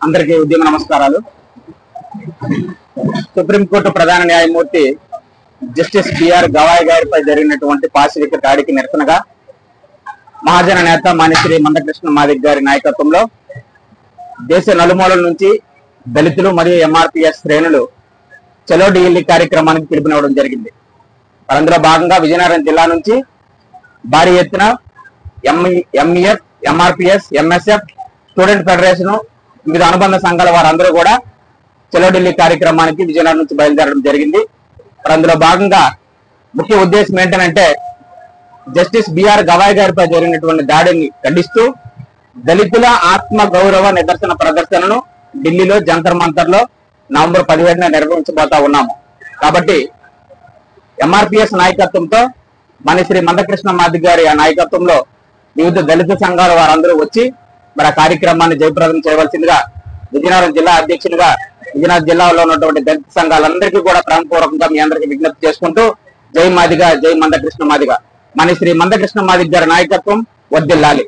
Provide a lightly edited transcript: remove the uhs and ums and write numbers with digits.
అందరికీ ఉద్యమ నమస్కారాలు. సుప్రీంకోర్టు ప్రధాన న్యాయమూర్తి జస్టిస్ బిఆర్ గవాయ్ గారిపై జరిగినటువంటి పాశవిక దాడికి నిరసనగా మహాజన నేత మానిశ్రీ మందకృష్ణ మాదిగ గారి నాయకత్వంలో దేశ నలుమూలల నుంచి దళితులు మరియు ఎంఆర్పిఎస్ శ్రేణులు చలో ఢిల్లీ కార్యక్రమానికి పిలుపునివ్వడం జరిగింది. అందులో భాగంగా విజయనగరం జిల్లా నుంచి భారీ ఎత్తున MEF, MRPS, MSF, student federation, వివిధ అనుబంధ సంఘాల వారందరూ కూడా చలో ఢిల్లీ కార్యక్రమానికి విజయనగరం నుంచి బయలుదేరడం జరిగింది. అందులో భాగంగా ముఖ్య ఉద్దేశం ఏంటంటే జస్టిస్ బిఆర్ గవాయ్ గారిపై జరిగినటువంటి దాడిని ఖండిస్తూ దళితుల ఆత్మ గౌరవ నిదర్శన ప్రదర్శనను ఢిల్లీలో జంతర్ మంతర్ లో నవంబర్ 17న నిర్వహించబోతా ఉన్నాము. కాబట్టి ఎంఆర్పిఎస్ నాయకత్వంతో మానిశ్రీ మందకృష్ణ మాదిగ గారి ఆ నాయకత్వంలో వివిధ దళిత సంఘాల వారందరూ వచ్చి మరి ఆ కార్యక్రమాన్ని జయప్రదం చేయవలసిందిగా విజయనగరం జిల్లా అధ్యక్షునిగా విజయనగరం జిల్లాలో ఉన్నటువంటి దళిత సంఘాలందరికీ కూడా ప్రేమపూర్వకంగా మీ అందరికీ విజ్ఞప్తి చేసుకుంటూ జై మాదిగ, జై మందకృష్ణ మాదిగ. మానిశ్రీ మందకృష్ణ మాదిగ గారి నాయకత్వం వర్ధిల్లాలి.